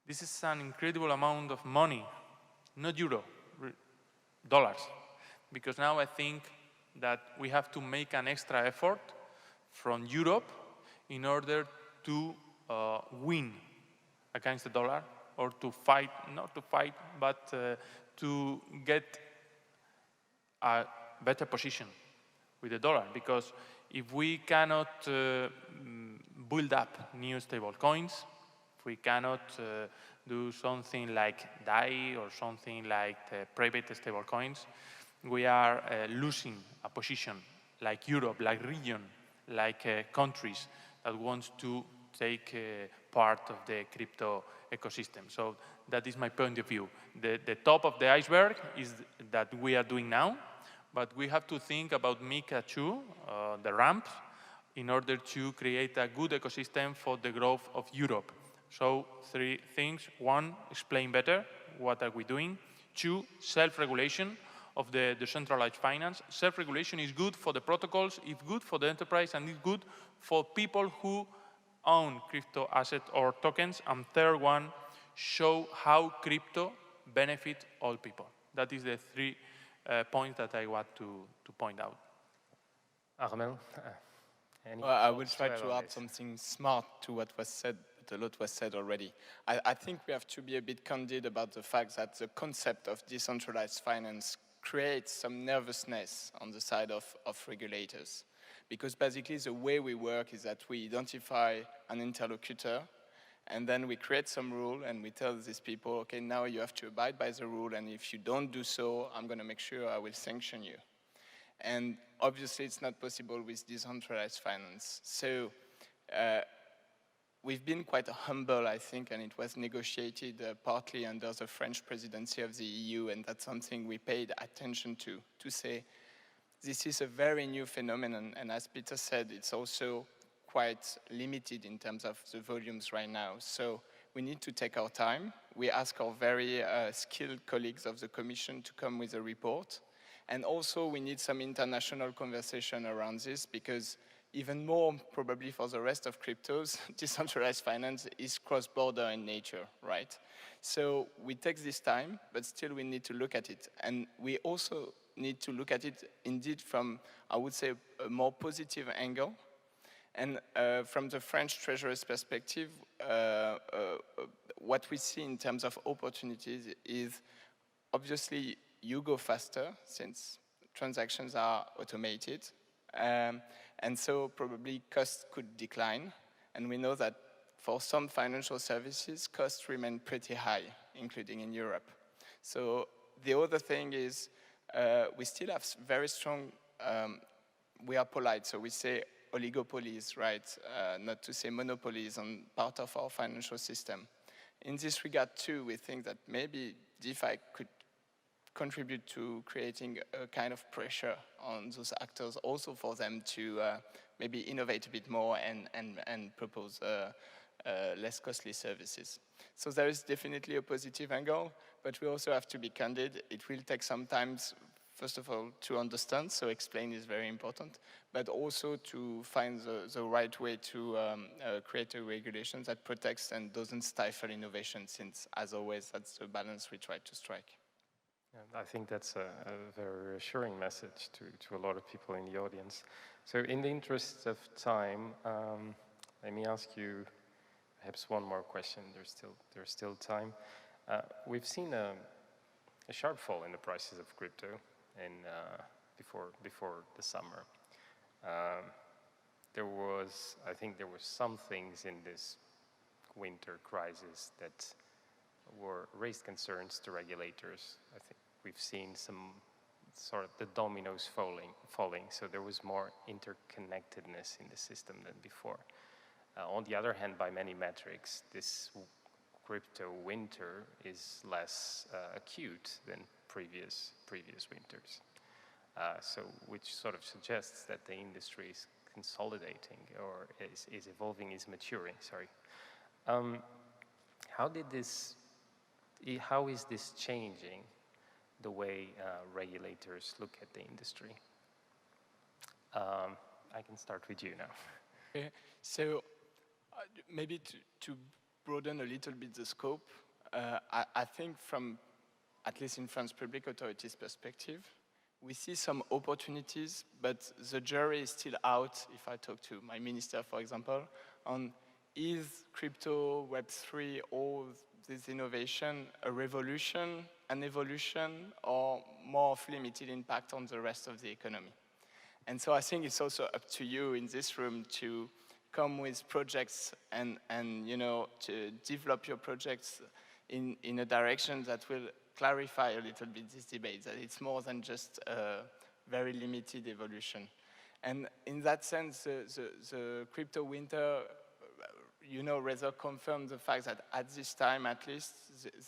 This is an incredible amount of money, not euro, dollars. Because now I think that we have to make an extra effort from Europe in order to win against the dollar, or to fight, not to fight, but to get a better position with the dollar. Because if we cannot build up new stable coins, if we cannot do something like DAI or something like the private stable coins, we are losing a position like Europe, like region, like countries that wants to take part of the crypto ecosystem. So that is my point of view. The top of the iceberg is that we are doing now, but we have to think about MiCA 2, the ramp, in order to create a good ecosystem for the growth of Europe. So 3 things. 1, explain better what are we doing. 2, self-regulation of the decentralized finance. Self-regulation is good for the protocols, it's good for the enterprise, and it's good for people who own crypto assets or tokens. And 3rd one, show how crypto benefit all people. That is the 3 points that I want to point out. Armel? Well, I will try to add something smart to what was said, but a lot was said already. I think we have to be a bit candid about the fact that the concept of decentralized finance creates some nervousness on the side of regulators. Because basically the way we work is that we identify an interlocutor, and then we create some rule and we tell these people, okay, now you have to abide by the rule, and if you don't do so, I'm going to make sure I will sanction you. And obviously it's not possible with decentralized finance. So we've been quite humble, I think, and it was negotiated partly under the French presidency of the EU, and that's something we paid attention to say, this is a very new phenomenon, and as Peter said, it's also quite limited in terms of the volumes right now. So we need to take our time. We ask our very skilled colleagues of the Commission to come with a report. And also we need some international conversation around this, because even more probably for the rest of cryptos, decentralized finance is cross-border in nature, right? So we take this time, but still we need to look at it. And we also need to look at it indeed from, I would say, a more positive angle. And from the French Treasury's perspective, what we see in terms of opportunities is obviously you go faster since transactions are automated. And so probably costs could decline. And we know that for some financial services, costs remain pretty high, including in Europe. So the other thing is we still have very strong, we are polite, so we say oligopolies, right? Not to say monopolies on part of our financial system. In this regard too, we think that maybe DeFi could contribute to creating a kind of pressure on those actors, also for them to maybe innovate a bit more and propose less costly services. So there is definitely a positive angle, but we also have to be candid. It will take some time, first of all, to understand, so explain is very important, but also to find the right way to create a regulation that protects and doesn't stifle innovation, since, as always, that's the balance we try to strike. And I think that's a very reassuring message to a lot of people in the audience. So in the interest of time, let me ask you perhaps one more question. There's still time. We've seen a sharp fall in the prices of crypto before the summer. I think there were some things in this winter crisis that raised concerns to regulators. I think we've seen some sort of the dominoes falling, so there was more interconnectedness in the system than before. On the other hand, by many metrics, this crypto winter is less acute than previous winters. Which sort of suggests that the industry is consolidating, or is evolving, is maturing, sorry. How is this changing the way regulators look at the industry? I can start with you now. Okay. So maybe to broaden a little bit the scope, I think from, at least in France, public authorities' perspective, we see some opportunities, but the jury is still out, if I talk to my minister, for example, on is crypto, Web3, all this innovation a revolution, an evolution, or more of limited impact on the rest of the economy? And so I think it's also up to you in this room to come with projects and to develop your projects in a direction that will clarify a little bit this debate, that it's more than just a very limited evolution. And in that sense, the crypto winter, rather confirmed the fact that at this time, at least,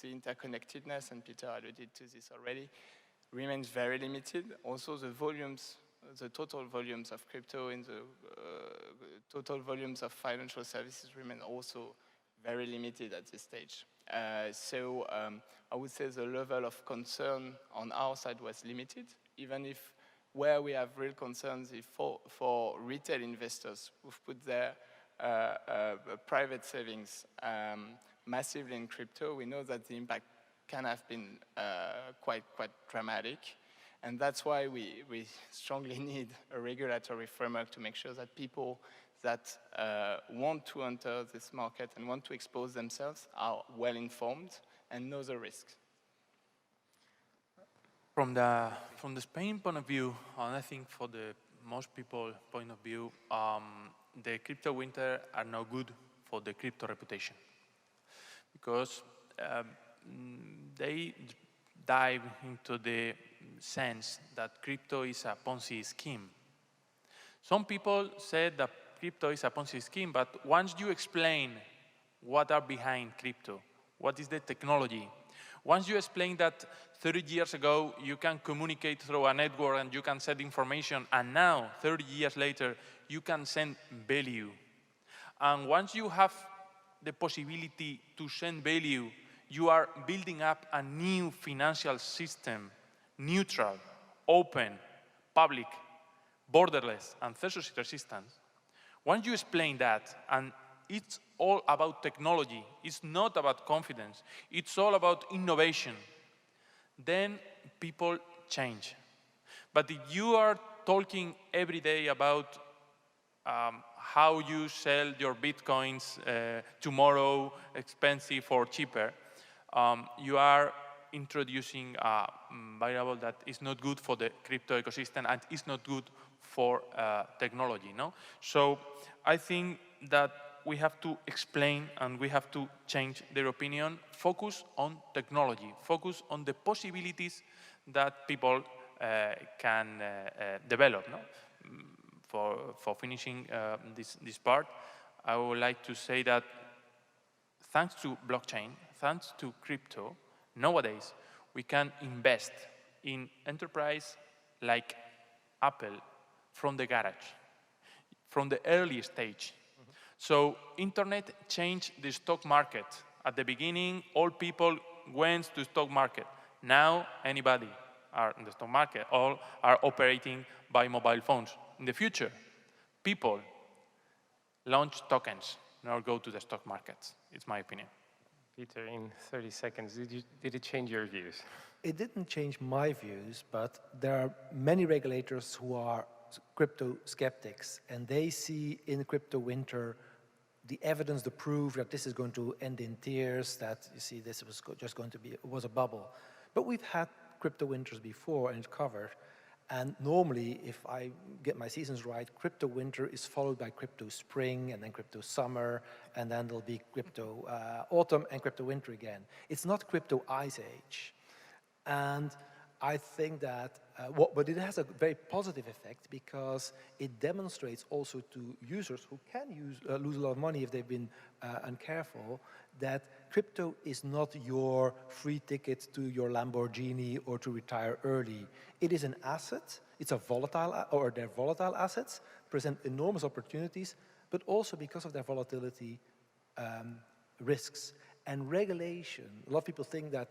the interconnectedness, and Peter alluded to this already, remains very limited. Also, the volumes, the total volumes of crypto in the total volumes of financial services remain also very limited at this stage. So I would say the level of concern on our side was limited, even if where we have real concerns is for retail investors who've put their private savings massively in crypto. We know that the impact can have been quite dramatic. And that's why we strongly need a regulatory framework to make sure that people that want to enter this market and want to expose themselves are well informed and know the risks. From the Spain point of view, and I think for the most people point of view, the crypto winter are no good for the crypto reputation, because they dive into the sense that crypto is a Ponzi scheme. Some people said that crypto is a Ponzi scheme, but once you explain what are behind crypto, what is the technology, once you explain that 30 years ago you can communicate through a network and you can send information, and now, 30 years later, you can send value. And once you have the possibility to send value, you are building up a new financial system, neutral, open, public, borderless, and censorship resistant. Once you explain that, and it's all about technology, it's not about confidence, it's all about innovation, then people change. But if you are talking every day about how you sell your bitcoins tomorrow, expensive or cheaper, you are introducing a variable that is not good for the crypto ecosystem and is not good for technology, no? So I think that we have to explain and we have to change their opinion, focus on technology, focus on the possibilities that people can develop, no? For finishing this part, I would like to say that thanks to blockchain, thanks to crypto, nowadays we can invest in enterprise like Apple from the garage, from the early stage. Mm-hmm. So internet changed the stock market. At the beginning, all people went to stock market. Now anybody are in the stock market, all are operating by mobile phones. In the future, people launch tokens, not go to the stock markets. It's my opinion. Peter, in 30 seconds, did it change your views? It didn't change my views, but there are many regulators who are crypto skeptics, and they see in crypto winter the evidence, the proof that this is going to end in tears, that you see this was just going to be, was a bubble. But we've had crypto winters before and it's covered. And normally, if I get my seasons right, crypto winter is followed by crypto spring, and then crypto summer, and then there'll be crypto autumn and crypto winter again. It's not crypto ice age. And I think that, but it has a very positive effect because it demonstrates also to users who can lose a lot of money if they've been uncareful, that crypto is not your free ticket to your Lamborghini or to retire early. It is an asset, it's a volatile, or they're volatile assets, present enormous opportunities, but also because of their volatility, risks. And regulation, a lot of people think that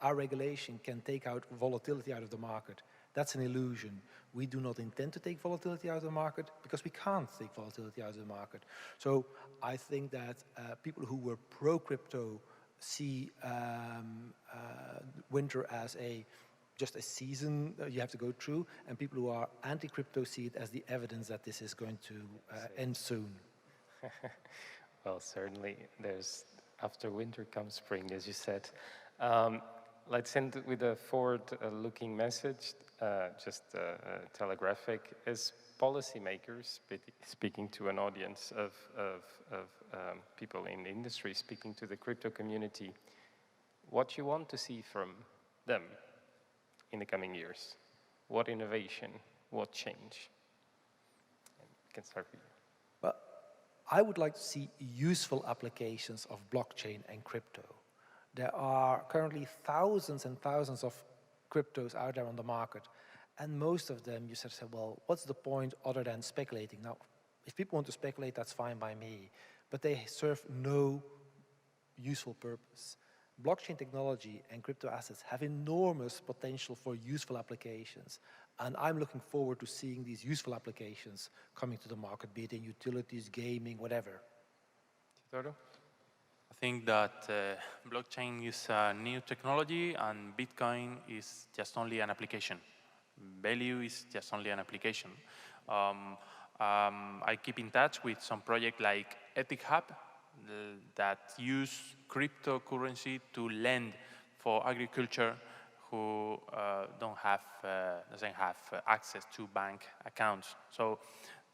our regulation can take out volatility out of the market. That's an illusion. We do not intend to take volatility out of the market because we can't take volatility out of the market. So I think that people who were pro-crypto see winter as just a season you have to go through, and people who are anti-crypto see it as the evidence that this is going to end soon. Well, certainly there's, after winter comes spring, as you said. Let's end with a forward-looking message, just telegraphic. As policymakers, speaking to an audience of people in the industry, speaking to the crypto community, what you want to see from them in the coming years? What innovation? What change? And we can start with you. Well, I would like to see useful applications of blockchain and crypto. There are currently thousands and thousands of cryptos out there on the market, and most of them you say, well, what's the point other than speculating? Now, if people want to speculate, that's fine by me, but they serve no useful purpose. Blockchain technology and crypto assets have enormous potential for useful applications, and I'm looking forward to seeing these useful applications coming to the market, be it in utilities, gaming, whatever. Tito? I think that blockchain is a new technology and Bitcoin is just only an application. Value is just only an application. I keep in touch with some projects like Ethic Hub that use cryptocurrency to lend for agriculture who doesn't have access to bank accounts. So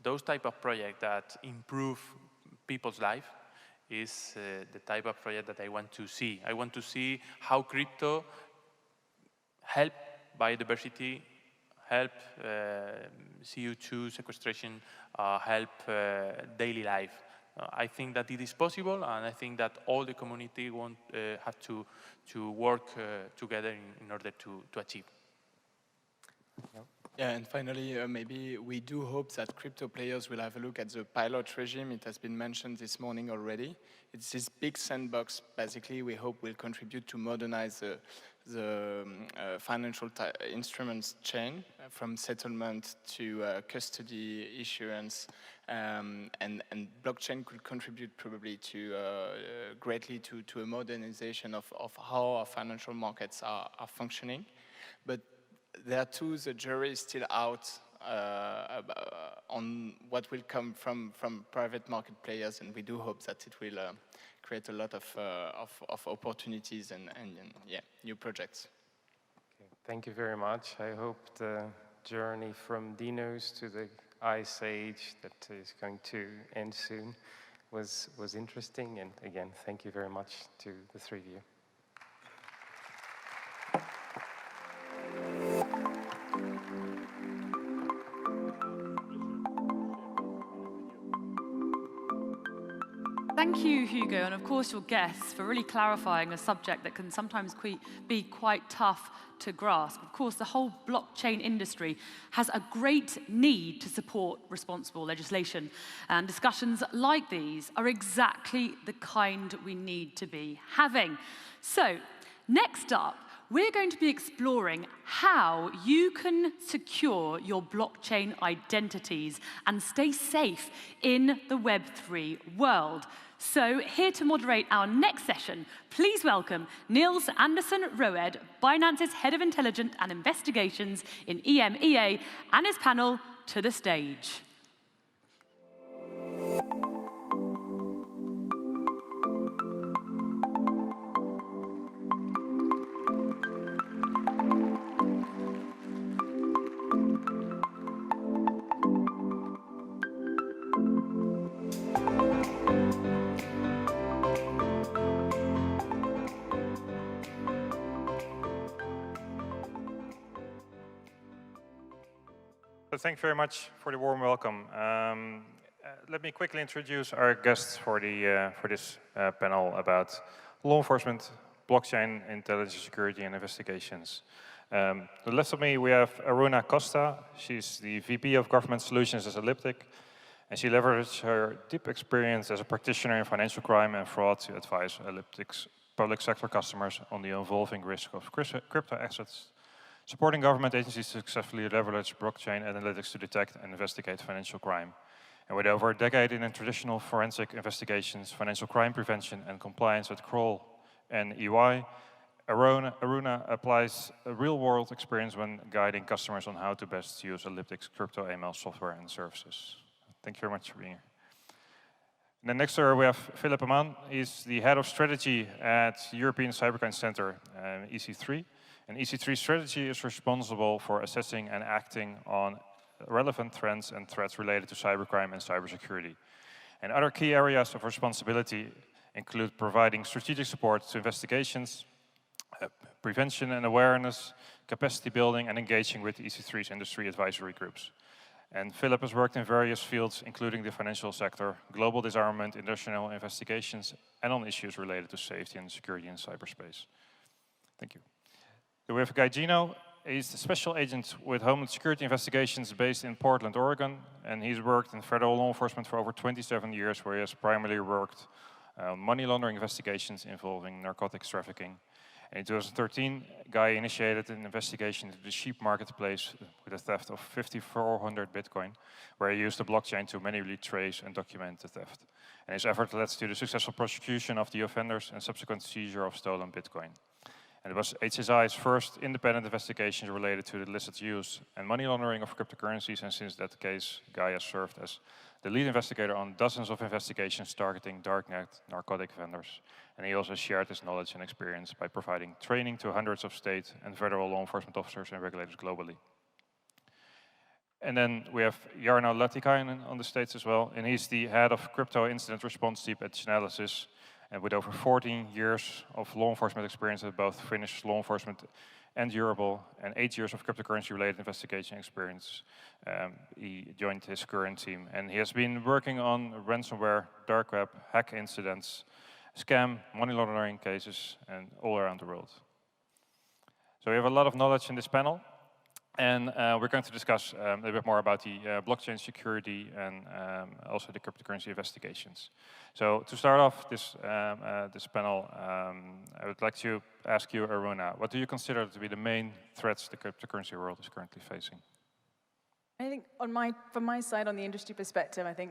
those type of projects that improve people's life is the type of project that I want to see. I want to see how crypto help biodiversity, help CO2 sequestration, help daily life. I think that it is possible, and I think that all the community have to work together in order to achieve. Yeah, and finally, maybe we do hope that crypto players will have a look at the pilot regime. It has been mentioned this morning already. It's this big sandbox, basically, we hope will contribute to modernize the financial instruments chain, from settlement to custody, issuance, and blockchain could contribute probably to greatly to a modernization of how our financial markets are functioning. But there too, the jury is still out on what will come from private market players, and we do hope that it will create a lot of opportunities and yeah, new projects. Okay, thank you very much. I hope the journey from dinos to the ice age that is going to end soon was interesting, and again, thank you very much to the three of you. Thank you, Hugo, and of course your guests for really clarifying a subject that can sometimes be quite tough to grasp. Of course, the whole blockchain industry has a great need to support responsible legislation, and discussions like these are exactly the kind we need to be having. So, next up, we're going to be exploring how you can secure your blockchain identities and stay safe in the Web3 world. So, here to moderate our next session, please welcome Niels Andersen Roed, Binance's Head of Intelligence and Investigations in EMEA, and his panel to the stage. Thank you very much for the warm welcome. Let me quickly introduce our guests for this panel about law enforcement, blockchain, intelligence, security, and investigations. To the left of me, we have Aruna Costa. She's the VP of Government Solutions at Elliptic, and she leverages her deep experience as a practitioner in financial crime and fraud to advise Elliptic's public sector customers on the evolving risk of crypto assets. supporting government agencies to successfully leverage blockchain analytics to detect and investigate financial crime. And with over a decade in traditional forensic investigations, financial crime prevention and compliance with Kroll and EY, Aruna applies a real-world experience when guiding customers on how to best use Elliptic's crypto AML software and services. Thank you very much for being here. And then next to her we have Philip Aman. He's the head of strategy at European Cybercrime Center, EC3. And EC3 strategy is responsible for assessing and acting on relevant trends and threats related to cybercrime and cybersecurity. And other key areas of responsibility include providing strategic support to investigations, prevention and awareness, capacity building, and engaging with EC3's industry advisory groups. And Philip has worked in various fields, including the financial sector, global disarmament, international investigations, and on issues related to safety and security in cyberspace. Thank you. Then we have Guy Gino. He's the special agent with Homeland Security Investigations based in Portland, Oregon. And he's worked in federal law enforcement for over 27 years, where he has primarily worked on money laundering investigations involving narcotics trafficking. In 2013, Guy initiated an investigation into the sheep marketplace with a theft of 5,400 Bitcoin, where he used the blockchain to manually trace and document the theft. And his effort led to the successful prosecution of the offenders and subsequent seizure of stolen Bitcoin. And it was HSI's first independent investigation related to the illicit use and money laundering of cryptocurrencies, and since that case, Guy has served as the lead investigator on dozens of investigations targeting darknet narcotic vendors. And he also shared his knowledge and experience by providing training to hundreds of state and federal law enforcement officers and regulators globally. And then we have Jarno Latikainen on the States as well, and he's the head of crypto incident response team at Chainalysis, and with over 14 years of law enforcement experience at both Finnish law enforcement and Europol, and 8 years of cryptocurrency-related investigation experience. He joined his current team, and he has been working on ransomware, dark web, hack incidents, scam, money laundering cases, and all around the world. So we have a lot of knowledge in this panel, and we're going to discuss a little bit more about the blockchain security and also the cryptocurrency investigations. So to start off this panel, I would like to ask you, Aruna, what do you consider to be the main threats the cryptocurrency world is currently facing? I think from my side, on the industry perspective, I think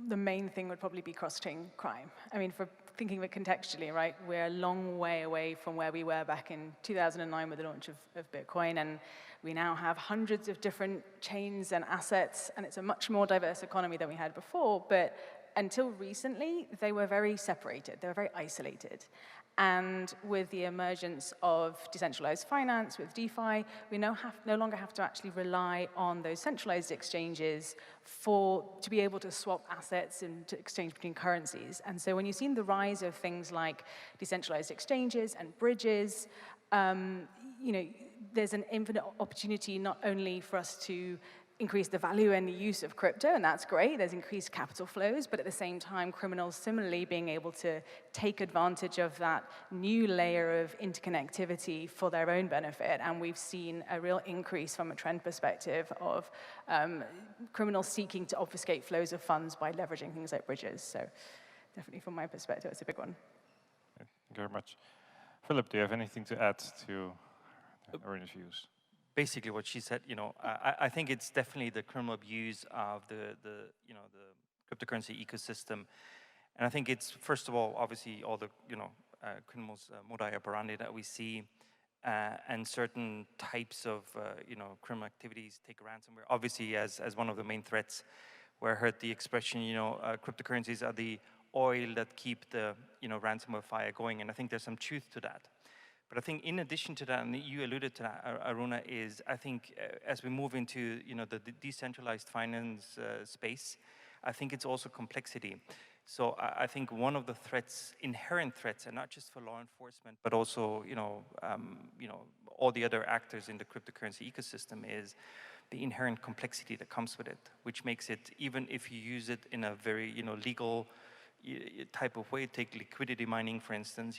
the main thing would probably be cross-chain crime. I mean, for thinking of it contextually, right, we're a long way away from where we were back in 2009 with the launch of Bitcoin, and we now have hundreds of different chains and assets, and it's a much more diverse economy than we had before, but until recently, they were very separated, they were very isolated. And with the emergence of decentralized finance, with DeFi, we no longer have to actually rely on those centralized exchanges to be able to swap assets and to exchange between currencies. And so when you've seen the rise of things like decentralized exchanges and bridges, there's an infinite opportunity not only for us to increase the value and the use of crypto, and that's great, there's increased capital flows, but at the same time, criminals similarly being able to take advantage of that new layer of interconnectivity for their own benefit, and we've seen a real increase from a trend perspective of criminals seeking to obfuscate flows of funds by leveraging things like bridges, so definitely from my perspective, it's a big one. Thank you very much. Philip, do you have anything to add to Aruna's views? Basically what she said, I think it's definitely the criminal abuse of the cryptocurrency ecosystem. And I think it's, first of all, obviously all the, criminals modus operandi that we see, and certain types of, criminal activities take ransomware. Obviously, as one of the main threats, where I heard the expression, cryptocurrencies are the oil that keep the, ransomware fire going. And I think there's some truth to that. But I think in addition to that, and you alluded to that, Aruna, is I think as we move into the decentralized finance space, I think it's also complexity. So I think one of the threats, inherent threats, and not just for law enforcement, but also all the other actors in the cryptocurrency ecosystem, is the inherent complexity that comes with it, which makes it, even if you use it in a very legal type of way, take liquidity mining, for instance,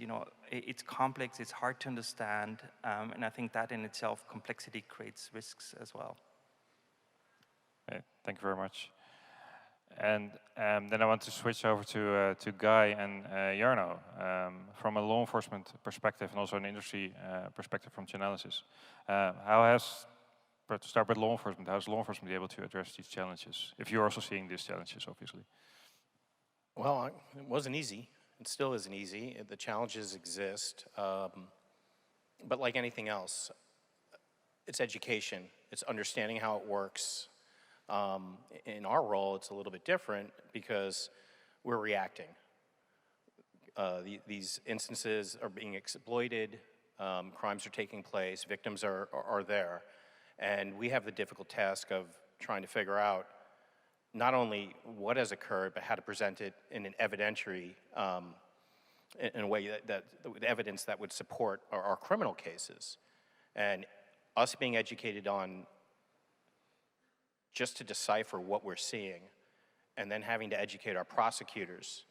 it's complex, it's hard to understand, and I think that in itself, complexity creates risks as well. Okay, thank you very much. And then I want to switch over to Guy and Jarno. From a law enforcement perspective and also an industry perspective from Chainalysis, how has, but to start with law enforcement, how is law enforcement able to address these challenges? If you're also seeing these challenges, obviously. Well, it wasn't easy. It still isn't easy. The challenges exist. But like anything else, it's education. It's understanding how it works. In our role, it's a little bit different because we're reacting. These instances are being exploited, crimes are taking place, victims are there, and we have the difficult task of trying to figure out not only what has occurred, but how to present it in an evidentiary, in a way that evidence that would support our criminal cases. And us being educated on just to decipher what we're seeing, and then having to educate our prosecutors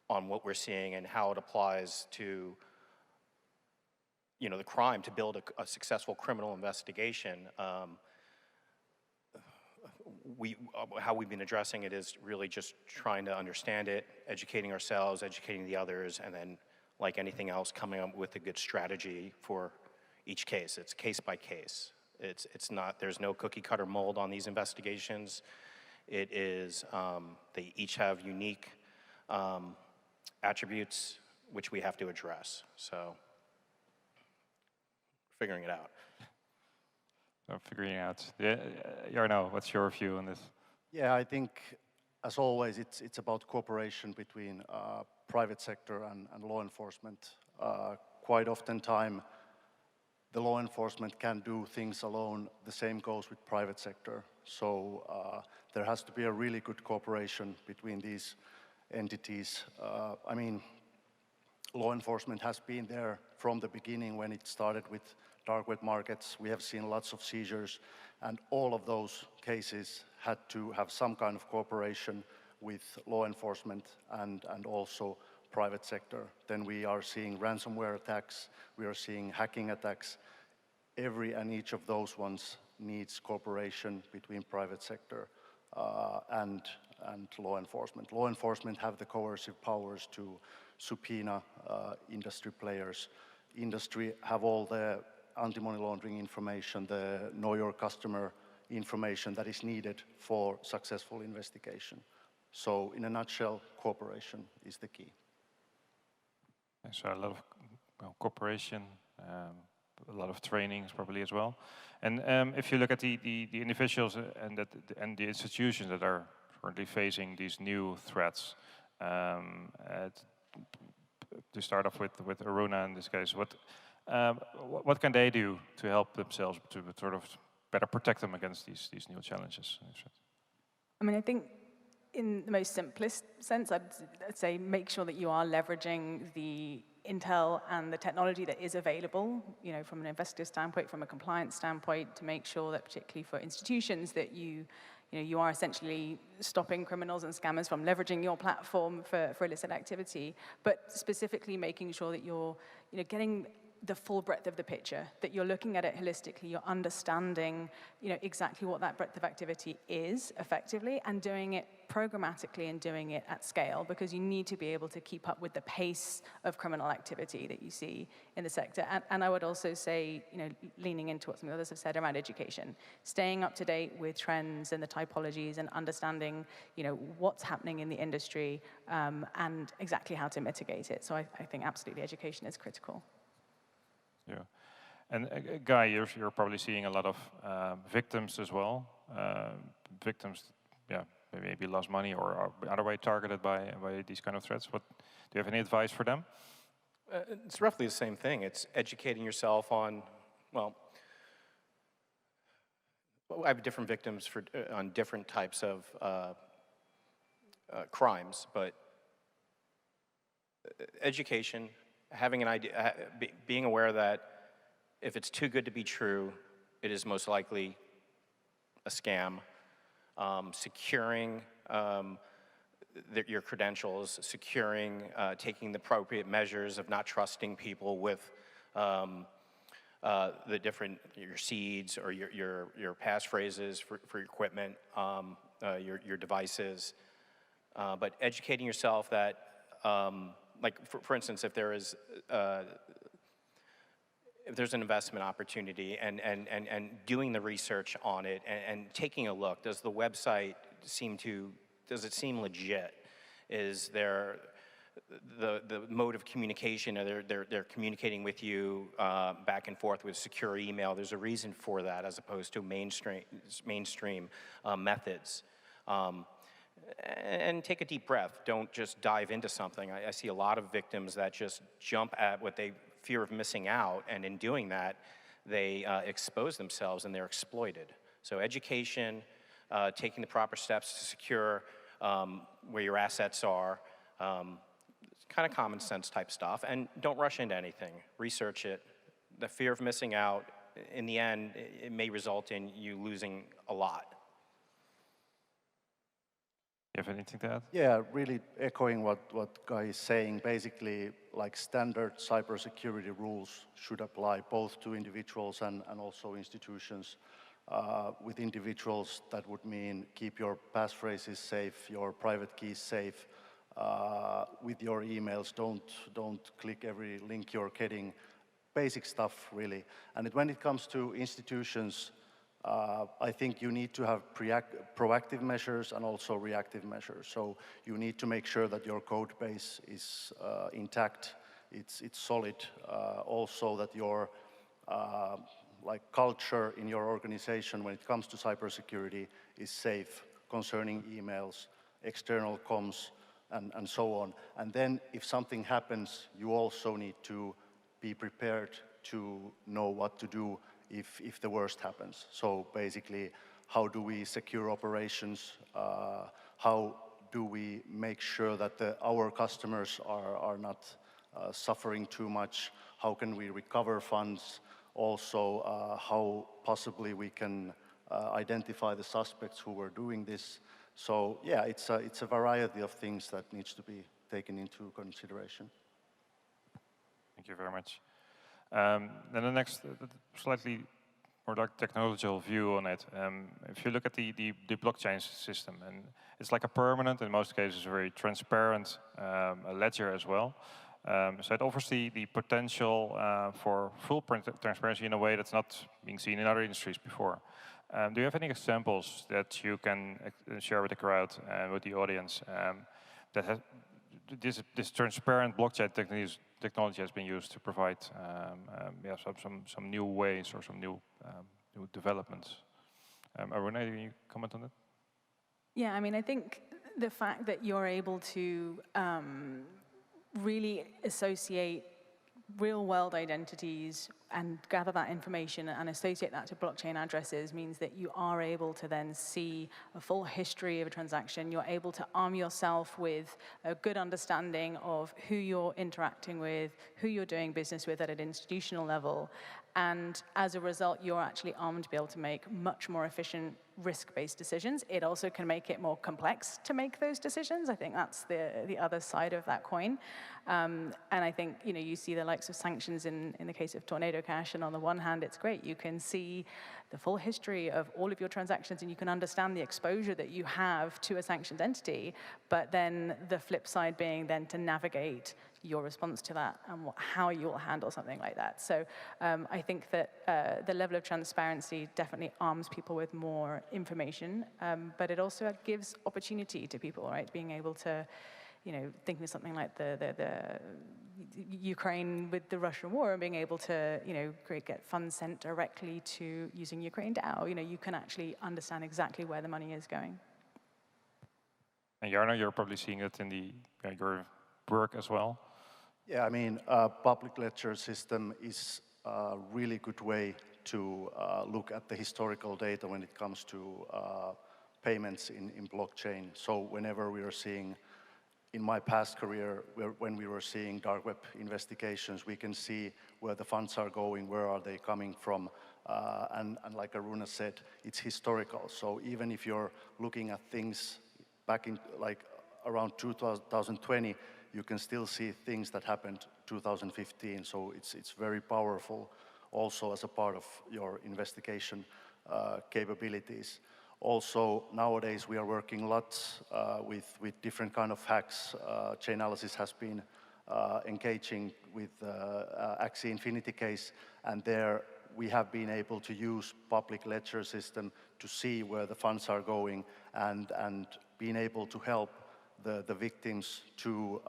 on what we're seeing and how it applies to, you know, the crime, to build a successful criminal investigation. How we've been addressing it is really just trying to understand it, educating ourselves, educating the others, and then, like anything else, coming up with a good strategy for each case. It's case by case. It's not, there's no cookie cutter mold on these investigations. It is, they each have unique attributes which we have to address. So, figuring it out. Figuring out. Yeah, Jarno, what's your view on this? Yeah, I think, as always, it's about cooperation between private sector and law enforcement. Quite often time, the law enforcement can do things alone. The same goes with private sector. So there has to be a really good cooperation between these entities. I mean, law enforcement has been there from the beginning when it started with dark web markets. We have seen lots of seizures, and all of those cases had to have some kind of cooperation with law enforcement and also private sector. Then we are seeing ransomware attacks, we are seeing hacking attacks. Every and each of those ones needs cooperation between private sector and law enforcement. Law enforcement have the coercive powers to subpoena industry players. Industry have all the anti-money laundering information, the know your customer information that is needed for successful investigation. So in a nutshell, cooperation is the key. So a lot of cooperation, a lot of trainings probably as well. And if you look at the individuals and the institutions that are currently facing these new threats, to start off with Aruna in this case, what can they do to help themselves to sort of better protect them against these new challenges? I mean, I think in the most simplest sense, I'd say make sure that you are leveraging the intel and the technology that is available, you know, from an investigative standpoint, from a compliance standpoint, to make sure that particularly for institutions that you are essentially stopping criminals and scammers from leveraging your platform for illicit activity, but specifically making sure that you're, getting the full breadth of the picture, that you're looking at it holistically, you're understanding, exactly what that breadth of activity is effectively, and doing it programmatically and doing it at scale, because you need to be able to keep up with the pace of criminal activity that you see in the sector. And I would also say, leaning into what some of the others have said around education, staying up to date with trends and the typologies and understanding, what's happening in the industry and exactly how to mitigate it. So I think absolutely education is critical. Yeah, and Guy, you're probably seeing a lot of victims as well. Victims, yeah, maybe lost money or are other way targeted by these kind of threats. Do you have any advice for them? It's roughly the same thing. It's educating yourself on, well, I have different victims on different types of crimes, but education, having an idea, being aware that if it's too good to be true, it is most likely a scam. Securing your credentials, securing, taking the appropriate measures of not trusting people with the different, your seeds or your passphrases for your equipment. your devices. But educating yourself that, like for instance, if there's an investment opportunity and doing the research on it and taking a look, does the website does it seem legit? Is there the mode of communication, they're communicating with you back and forth with secure email? There's a reason for that as opposed to mainstream methods. And take a deep breath. Don't just dive into something. I see a lot of victims that just jump at what they fear of missing out, and in doing that, they expose themselves and they're exploited. So education, taking the proper steps to secure where your assets are, kind of common sense type stuff, and don't rush into anything. Research it. The fear of missing out, in the end, it may result in you losing a lot. You have anything to add? Yeah, really echoing what Guy is saying. Basically, like standard cybersecurity rules should apply both to individuals and also institutions. With individuals, that would mean keep your passphrases safe, your private keys safe. With your emails, don't click every link you're getting. Basic stuff, really. And when it comes to institutions, I think you need to have proactive measures and also reactive measures. So you need to make sure that your code base is intact, it's solid. Also that your like culture in your organization when it comes to cybersecurity is safe concerning emails, external comms, and so on. And then if something happens, you also need to be prepared to know what to do if the worst happens. So basically, how do we secure operations? How do we make sure that our customers are not suffering too much? How can we recover funds? Also, how possibly we can identify the suspects who were doing this. So yeah, it's a variety of things that needs to be taken into consideration. Thank you very much. Then the next, slightly more like technological view on it. If you look at the blockchain system, and it's like a permanent, in most cases, very transparent ledger as well. So it offers the potential for full transparency in a way that's not being seen in other industries before. Do you have any examples that you can share with the crowd and with the audience that has this transparent blockchain technology has been used to provide some new ways or some new developments? Aruna, do you comment on that? Yeah, I mean, I think the fact that you're able to really associate real-world identities and gather that information and associate that to blockchain addresses means that you are able to then see a full history of a transaction. You're able to arm yourself with a good understanding of who you're interacting with, who you're doing business with at an institutional level. And as a result, you're actually armed to be able to make much more efficient risk-based decisions. It also can make it more complex to make those decisions. I think that's the other side of that coin. And I think you see the likes of sanctions in the case of Tornado Cash, and on the one hand, it's great. You can see the full history of all of your transactions, and you can understand the exposure that you have to a sanctioned entity, but then the flip side being then to navigate your response to that and how you'll handle something like that. So I think that the level of transparency definitely arms people with more information, but it also gives opportunity to people, right? Being able to, thinking of something like the Ukraine with the Russian war and being able to, get funds sent directly to using Ukraine DAO, you can actually understand exactly where the money is going. And Jarno, you're probably seeing it in your work as well. Yeah, I mean, public ledger system is a really good way to look at the historical data when it comes to payments in blockchain. So whenever we are seeing, in my past career, when we were seeing dark web investigations, we can see where the funds are going, where are they coming from, and like Aruna said, it's historical. So even if you're looking at things back in like around 2020, you can still see things that happened 2015. So it's very powerful also as a part of your investigation capabilities. Also, nowadays we are working lots with different kind of hacks. Chainalysis has been engaging with Axie Infinity case, and there we have been able to use public ledger system to see where the funds are going and being able to help the victims to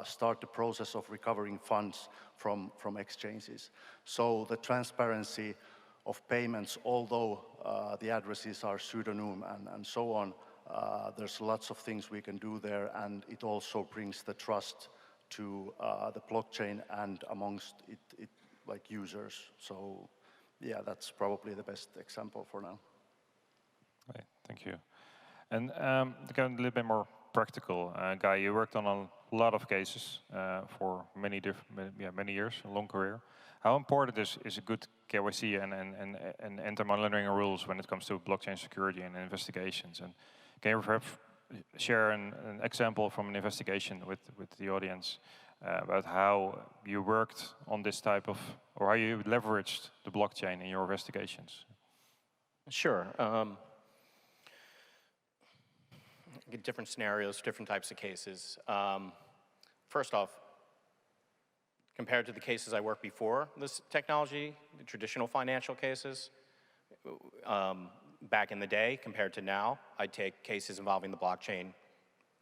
start the process of recovering funds from exchanges. So the transparency of payments, although the addresses are pseudonym and so on, there's lots of things we can do there, and it also brings the trust to the blockchain and amongst it like users. So yeah, that's probably the best example for now. Right, thank you. And to go a little bit more practical, Guy, you worked on a lot of cases for many years, a long career. How important is a good KYC and anti-money laundering rules when it comes to blockchain security and investigations? And can you perhaps share an example from an investigation with the audience about how you worked on this type of, or how you leveraged the blockchain in your investigations? Sure. Different scenarios, different types of cases. First off, compared to the cases I worked before this technology, the traditional financial cases, back in the day compared to now, I'd take cases involving the blockchain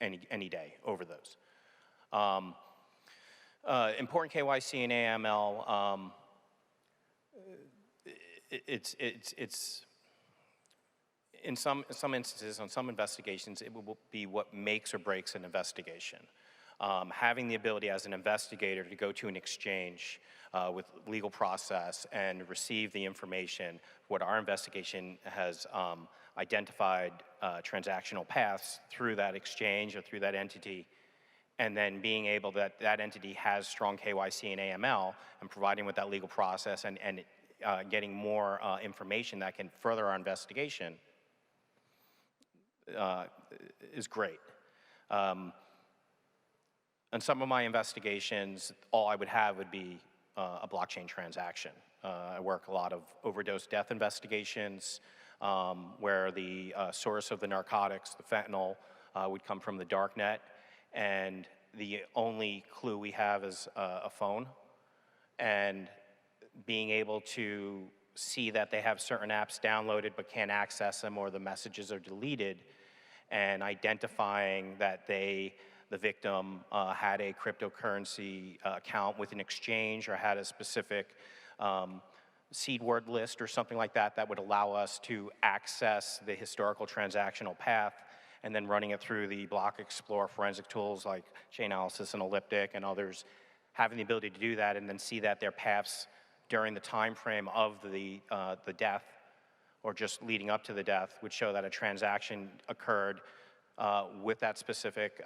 any day over those. Important KYC and AML, it's in some instances, on some investigations, it will be what makes or breaks an investigation. Having the ability as an investigator to go to an exchange with legal process and receive the information, what our investigation has identified transactional paths through that exchange or through that entity, and then being able that entity has strong KYC and AML, and providing with that legal process and getting more information that can further our investigation is great. In some of my investigations, all I would have would be a blockchain transaction. I work a lot of overdose death investigations where the source of the narcotics, the fentanyl, would come from the dark net, and the only clue we have is a phone. And being able to see that they have certain apps downloaded but can't access them, or the messages are deleted, and identifying that the victim had a cryptocurrency account with an exchange or had a specific seed word list or something like that that would allow us to access the historical transactional path, and then running it through the block explorer forensic tools like Chainalysis and Elliptic and others, having the ability to do that and then see that their paths during the time frame of the death or just leading up to the death would show that a transaction occurred with that specific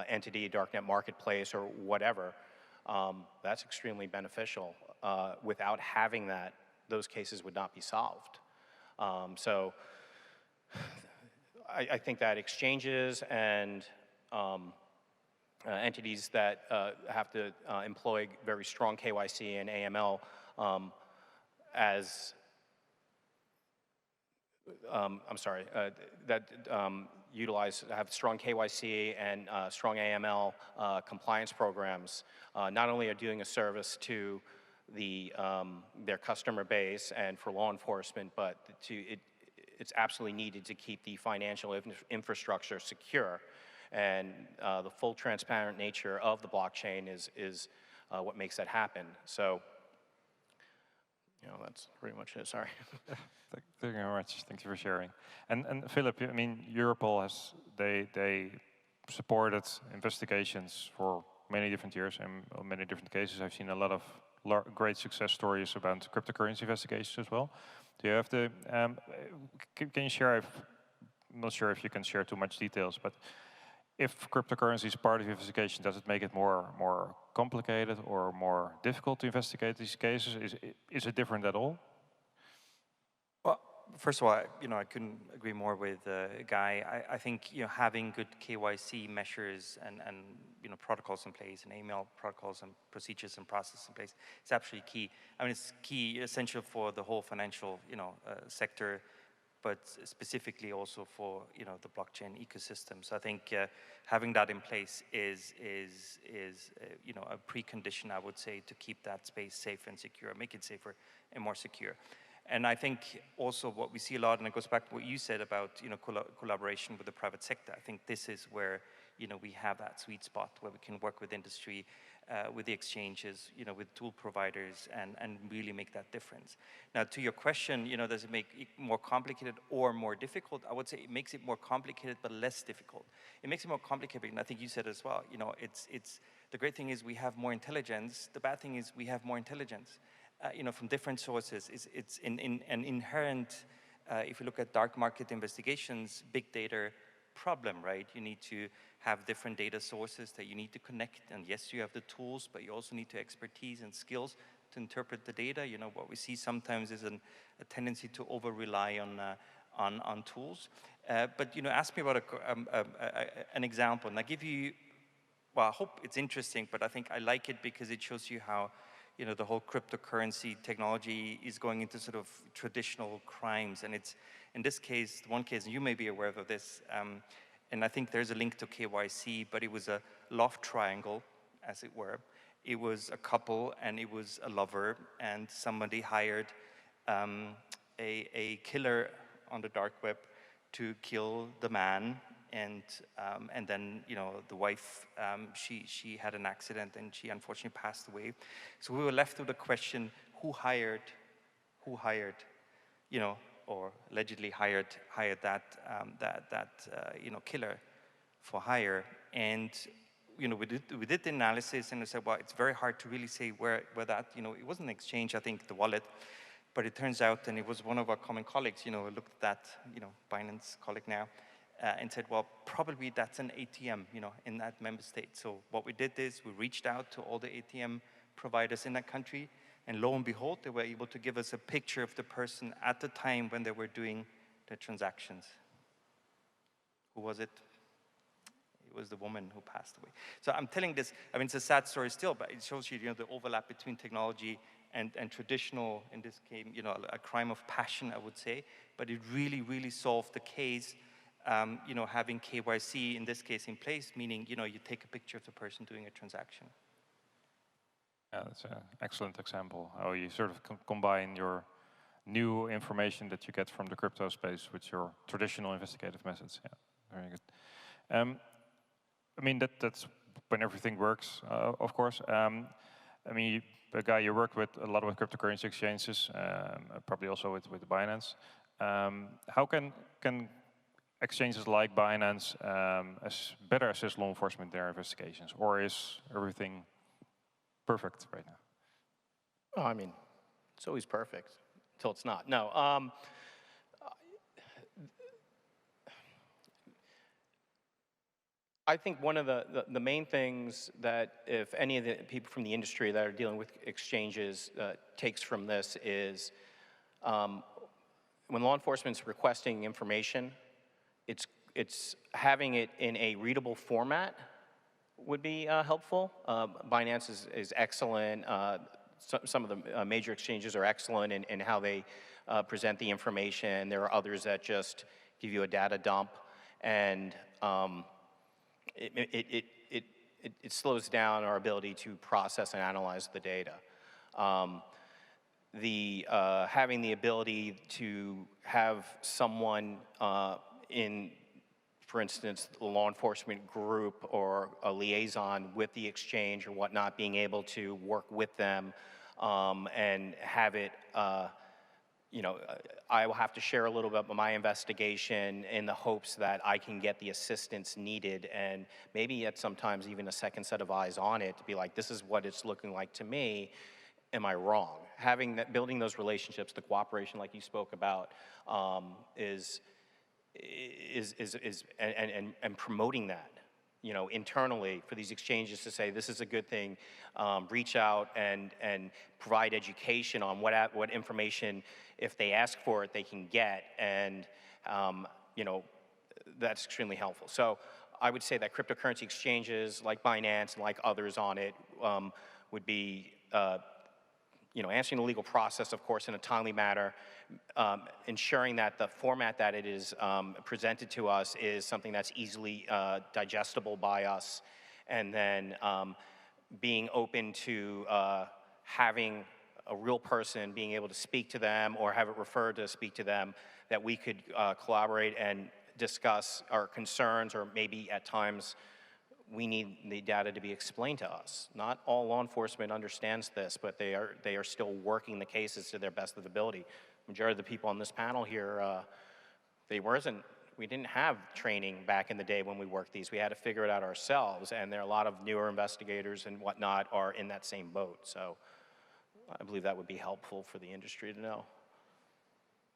entity, darknet marketplace or whatever. That's extremely beneficial. Without having that, those cases would not be solved. So I think that exchanges and entities that have to employ very strong KYC and AML have strong KYC and strong AML compliance programs, not only are doing a service to their customer base and for law enforcement, but it's absolutely needed to keep the financial infrastructure secure. And the full transparent nature of the blockchain is what makes that happen. So, that's pretty much it, sorry. Thank you very much, thank you for sharing. And Philip, I mean, Europol they supported investigations for many different years and many different cases. I've seen a lot of great success stories about cryptocurrency investigations as well. Do you have the, can you share, I'm not sure if you can share too much details, but if cryptocurrency is part of the investigation, does it make it more complicated or more difficult to investigate these cases? Is it different at all? Well, first of all, I couldn't agree more with Guy. I think having good KYC measures and protocols in place and AML protocols and procedures and processes in place is absolutely key. I mean, it's key, essential for the whole financial sector. but specifically also for the blockchain ecosystem. So I think having that in place is a precondition, I would say, to keep that space safe and secure, make it safer and more secure. And I think also what we see a lot, and it goes back to what you said about collaboration with the private sector. I think this is where we have that sweet spot where we can work with industry, with the exchanges, with tool providers, and really make that difference. Now, to your question, does it make it more complicated or more difficult? I would say it makes it more complicated, but less difficult. It makes it more complicated, and I think you said as well. It's the great thing is we have more intelligence. The bad thing is we have more intelligence. From different sources. It's an inherent, if you look at dark market investigations, big data problem, right? You need to have different data sources that you need to connect. And yes, you have the tools, but you also need to expertise and skills to interpret the data. What we see sometimes is a tendency to over-rely on tools. But ask me about an example. And I give you, well, I hope it's interesting, but I think I like it because it shows you how the whole cryptocurrency technology is going into sort of traditional crimes. And it's, in this case, one case, you may be aware of this, and I think there's a link to KYC, but it was a love triangle, as it were. It was a couple, and it was a lover, and somebody hired a killer on the dark web to kill the man. And then, the wife, she had an accident and she unfortunately passed away. So we were left with the question, who hired, or allegedly hired that killer for hire. And, we did the analysis and we said, well, it's very hard to really say where that, it wasn't an exchange, I think, the wallet. But it turns out, and it was one of our common colleagues, looked at that, Binance colleague now, and said, well, probably that's an ATM, in that member state. So what we did is we reached out to all the ATM providers in that country, and lo and behold, they were able to give us a picture of the person at the time when they were doing the transactions. Who was it? It was the woman who passed away. So I'm telling this, I mean, it's a sad story still, but it shows you, the overlap between technology and traditional, in this case, a crime of passion, I would say, but it really, really solved the case. Having KYC, in this case, in place, meaning, you take a picture of the person doing a transaction. Yeah, that's an excellent example, how you sort of combine your new information that you get from the crypto space with your traditional investigative methods. Yeah, very good. I mean, that's when everything works, of course. I mean, Guy, you work with a lot of cryptocurrency exchanges, probably also with Binance. How can exchanges like Binance better assist law enforcement in their investigations, or is everything perfect right now? Oh, I mean, it's always perfect until it's not. No. I think one of the main things that if any of the people from the industry that are dealing with exchanges takes from this is when law enforcement's requesting information, it's having it in a readable format would be helpful. Binance is excellent. Some of the major exchanges are excellent in how they present the information. There are others that just give you a data dump, and it slows down our ability to process and analyze the data. Having the ability to have someone in, for instance, a law enforcement group or a liaison with the exchange or whatnot, being able to work with them and have it, I will have to share a little bit of my investigation in the hopes that I can get the assistance needed, and maybe at sometimes even a second set of eyes on it to be like, this is what it's looking like to me. Am I wrong? Having that, building those relationships, the cooperation like you spoke about, is promoting that, internally for these exchanges to say this is a good thing, reach out and provide education on what information, if they ask for it, they can get, and that's extremely helpful. So I would say that cryptocurrency exchanges like Binance and like others on it would be answering the legal process, of course, in a timely manner, ensuring that the format that it is presented to us is something that's easily digestible by us, and then being open to having a real person being able to speak to them or have it referred to speak to them, that we could collaborate and discuss our concerns, or maybe at times we need the data to be explained to us. Not all law enforcement understands this, but they are still working the cases to their best of the ability. Majority of the people on this panel here, we didn't have training back in the day when we worked these. We had to figure it out ourselves, and there are a lot of newer investigators and whatnot are in that same boat. So I believe that would be helpful for the industry to know.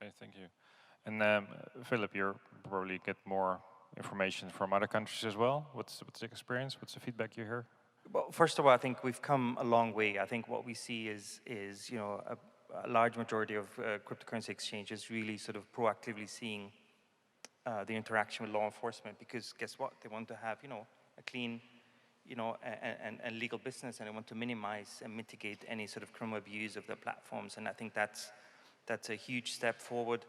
Okay, thank you. And Philip, you probably get more information from other countries as well. What's the experience? What's the feedback you hear? Well, first of all, I think we've come a long way. I think what we see is a large majority of cryptocurrency exchanges really sort of proactively seeing the interaction with law enforcement, because guess what? They want to have a clean and legal business, and they want to minimize and mitigate any sort of criminal abuse of their platforms. And I think that's a huge step forward.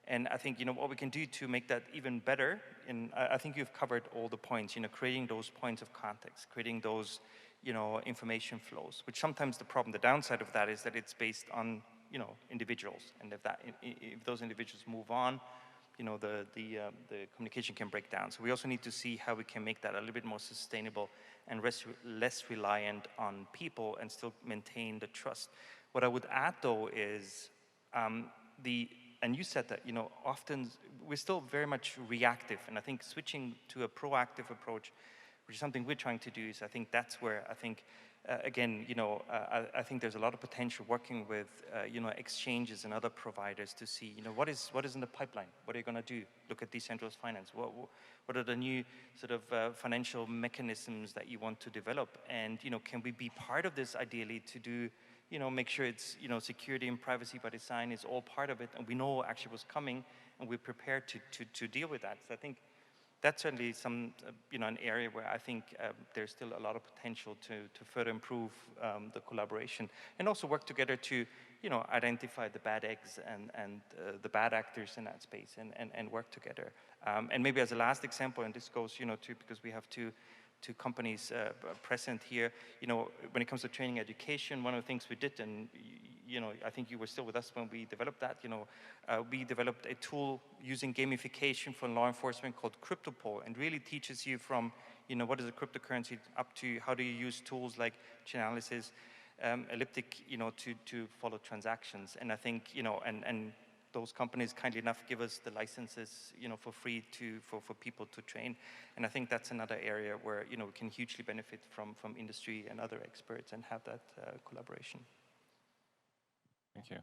And I think what we can do to make that even better, and I think you've covered all the points, creating those points of context, creating those information flows, which sometimes the downside of that is that it's based on individuals, and if those individuals move on, the communication can break down. So we also need to see how we can make that a little bit more sustainable and less reliant on people and still maintain the trust. What I would add though is and you said that, often we're still very much reactive, and I think switching to a proactive approach, which is something we're trying to do, is I think that's where I think, again, I think there's a lot of potential working with, exchanges and other providers to see, what is in the pipeline? What are you going to do? Look at decentralized finance. What are the new sort of financial mechanisms that you want to develop? And, can we be part of this ideally to do, make sure it's, security and privacy by design is all part of it, and we know actually what's coming, and we're prepared to deal with that. So I think that's certainly an area where I think there's still a lot of potential to further improve the collaboration, and also work together to, identify the bad eggs and the bad actors in that space, and work together. And maybe as a last example, and this goes, because we have two companies present here, when it comes to training education, one of the things we did, and I think you were still with us when we developed that, we developed a tool using gamification for law enforcement called CryptoPol, and really teaches you from, what is a cryptocurrency up to how do you use tools like Chainalysis, Elliptic, to follow transactions. And I think, and those companies kindly enough give us the licenses, for free for people to train. And I think that's another area where, we can hugely benefit from industry and other experts and have that collaboration. Thank you.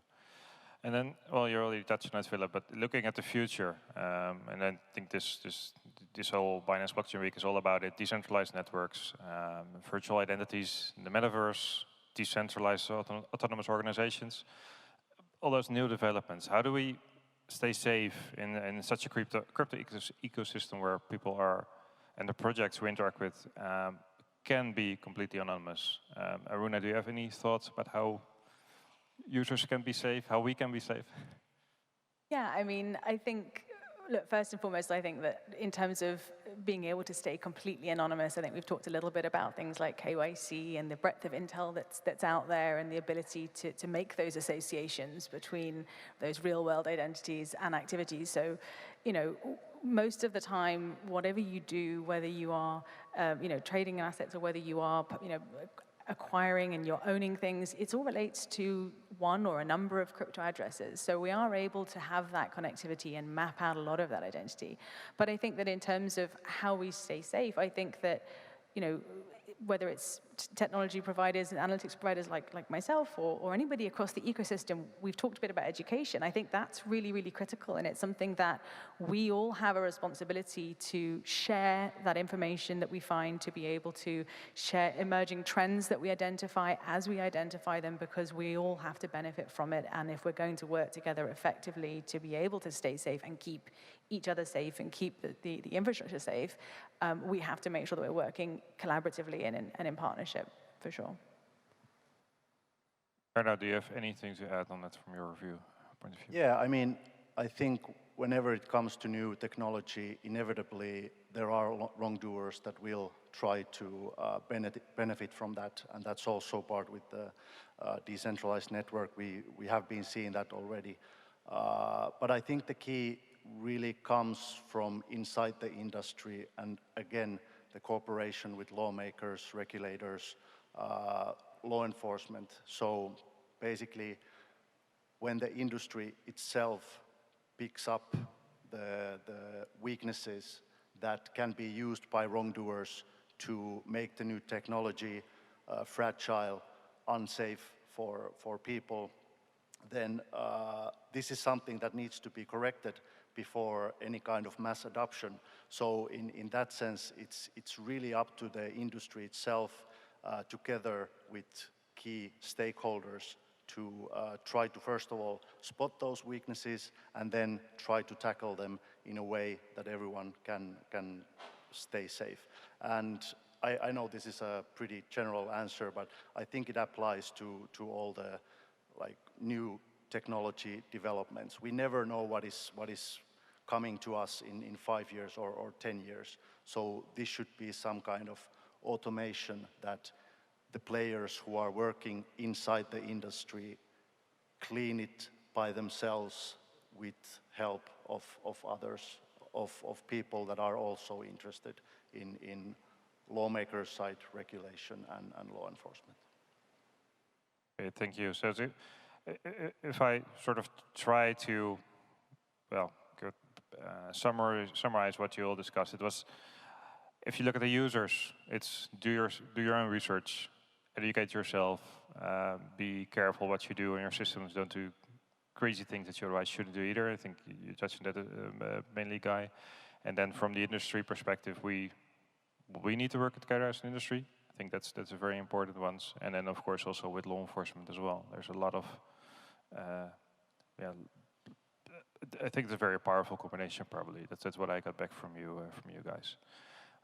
And then, well, you already touched on it, Philip, but looking at the future, and I think this whole Binance Blockchain Week is all about it: decentralized networks, virtual identities, the metaverse, decentralized autonomous organizations. All those new developments, how do we stay safe in such a crypto ecosystem where people are, and the projects we interact with can be completely anonymous? Aruna, do you have any thoughts about how users can be safe, how we can be safe? Yeah, I mean, I think, look, first and foremost, I think that in terms of being able to stay completely anonymous, I think we've talked a little bit about things like KYC and the breadth of intel that's out there, and the ability to make those associations between those real-world identities and activities. So, most of the time, whatever you do, whether you are, trading assets or whether you are, acquiring and you're owning things, it all relates to one or a number of crypto addresses. So we are able to have that connectivity and map out a lot of that identity. But I think that in terms of how we stay safe, I think that, whether it's technology providers and analytics providers like myself or anybody across the ecosystem, we've talked a bit about education. I think that's really, really critical, and it's something that we all have a responsibility to share that information that we find, to be able to share emerging trends that we identify as we identify them, because we all have to benefit from it. And if we're going to work together effectively to be able to stay safe and keep each other safe and keep the infrastructure safe, we have to make sure that we're working collaboratively and in partnership, for sure. Bernard, do you have anything to add on that from your point of view? Yeah, I mean, I think whenever it comes to new technology, inevitably there are wrongdoers that will try to benefit from that, and that's also part with the decentralized network. We have been seeing that already. But I think the key really comes from inside the industry, and again, the cooperation with lawmakers, regulators, law enforcement. So basically, when the industry itself picks up the weaknesses that can be used by wrongdoers to make the new technology fragile, unsafe for people, then this is something that needs to be corrected before any kind of mass adoption. So in that sense, it's really up to the industry itself, together with key stakeholders, to try to, first of all, spot those weaknesses and then try to tackle them in a way that everyone can stay safe. And I know this is a pretty general answer, but I think it applies to all the new technology developments. We never know what is coming to us in 5 years or 10 years. So this should be some kind of automation that the players who are working inside the industry clean it by themselves with help of others, of people that are also interested in lawmakers' side regulation and law enforcement. Okay, thank you. So if I sort of try to, well, summarize what you all discussed, it was, if you look at the users, it's do your own research, educate yourself, be careful what you do in your systems, don't do crazy things that you otherwise shouldn't do either. I think you touched on that mainly, Guy. And then from the industry perspective, we need to work together as an industry. I think that's a very important one. And then of course also with law enforcement as well. There's a lot of, I think it's a very powerful combination probably. That's what I got back from you guys.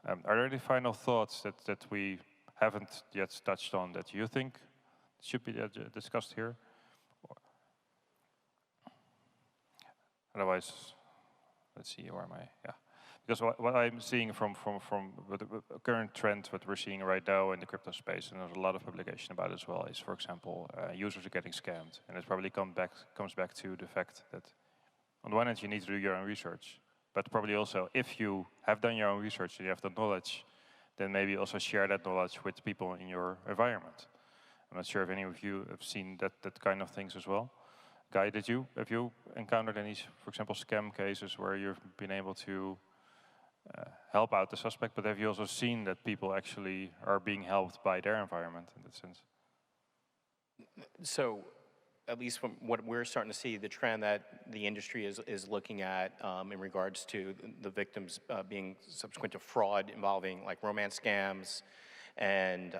Are there any final thoughts that we haven't yet touched on that you think should be discussed here? Otherwise, let's see, where am I? Yeah. Because what I'm seeing from the current trend, what we're seeing right now in the crypto space, and there's a lot of publication about it as well, is, for example, users are getting scammed. And it probably comes back to the fact that on the one hand, you need to do your own research, but probably also, if you have done your own research and you have the knowledge, then maybe also share that knowledge with people in your environment. I'm not sure if any of you have seen that kind of things as well. Guy, have you encountered any, for example, scam cases where you've been able to help out the suspect, but have you also seen that people actually are being helped by their environment in that sense? So, at least from what we're starting to see, the trend that the industry is looking at in regards to the victims being subsequent to fraud involving like romance scams and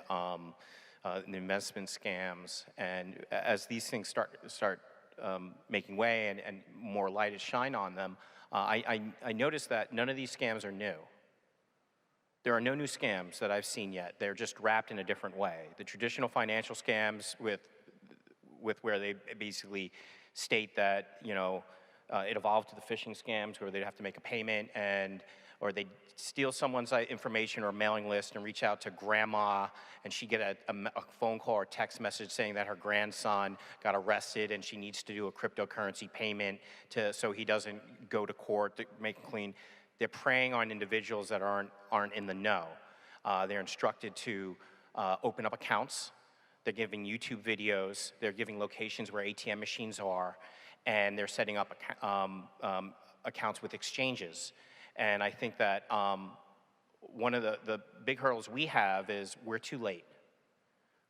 the investment scams, and as these things start making way and more light is shined on them, I noticed that none of these scams are new. There are no new scams that I've seen yet. They're just wrapped in a different way. The traditional financial scams with where they basically state that, you know, it evolved to the phishing scams where they'd have to make a payment or they'd steal someone's information or mailing list and reach out to grandma and she'd get a phone call or text message saying that her grandson got arrested and she needs to do a cryptocurrency payment so he doesn't go to court to make it clean. They're preying on individuals that aren't in the know. They're instructed to open up accounts. They're giving YouTube videos. They're giving locations where ATM machines are, and they're setting up accounts with exchanges. And I think that one of the big hurdles we have is we're too late.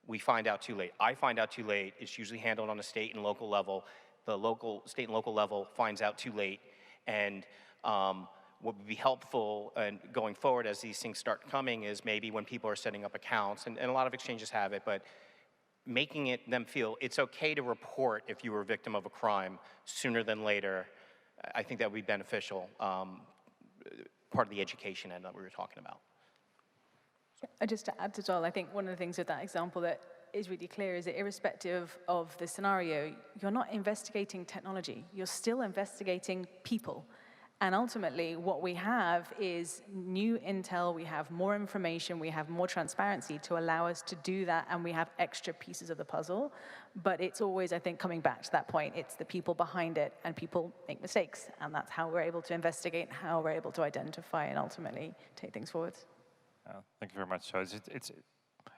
We find out too late. I find out too late. It's usually handled on a state and local level. The state and local level finds out too late. And what would be helpful and going forward as these things start coming is maybe when people are setting up accounts, and a lot of exchanges have it, but making them feel it's okay to report if you were a victim of a crime sooner than later, I think that would be beneficial, part of the education end that we were talking about. Just to add to Joel, I think one of the things with that example that is really clear is that irrespective of the scenario, you're not investigating technology. You're still investigating people. And ultimately, what we have is new intel, we have more information, we have more transparency to allow us to do that, and we have extra pieces of the puzzle. But it's always, I think, coming back to that point. It's the people behind it, and people make mistakes. And that's how we're able to investigate, how we're able to identify and ultimately take things forward. Thank you very much. So it's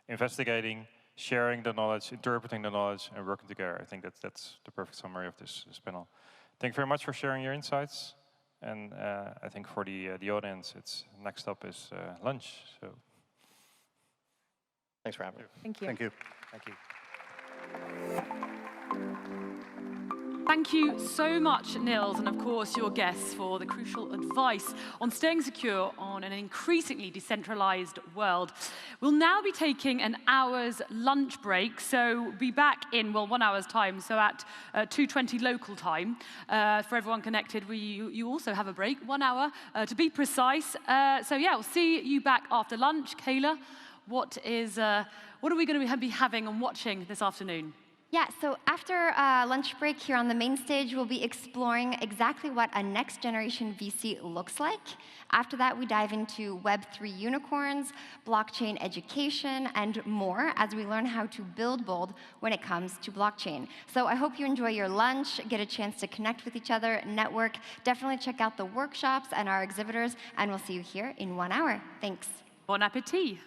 investigating, sharing the knowledge, interpreting the knowledge, and working together. I think that's the perfect summary of this panel. Thank you very much for sharing your insights. And I think for the audience, next up is lunch. So Thanks for having me. Thank you. Thank you. Thank you. Thank you so much, Nils, and of course your guests for the crucial advice on staying secure on an increasingly decentralized world. We'll now be taking an hour's lunch break, so we'll be back in, well, 1 hour's time, so at 2:20 local time. For everyone connected, you also have a break, 1 hour to be precise. So yeah, we'll see you back after lunch. Kayla, what are we going to be having and watching this afternoon? Yeah, so after lunch break here on the main stage, we'll be exploring exactly what a next generation VC looks like. After that, we dive into Web3 unicorns, blockchain education, and more as we learn how to build bold when it comes to blockchain. So I hope you enjoy your lunch, get a chance to connect with each other, network. Definitely check out the workshops and our exhibitors, and we'll see you here in 1 hour. Thanks. Bon appétit.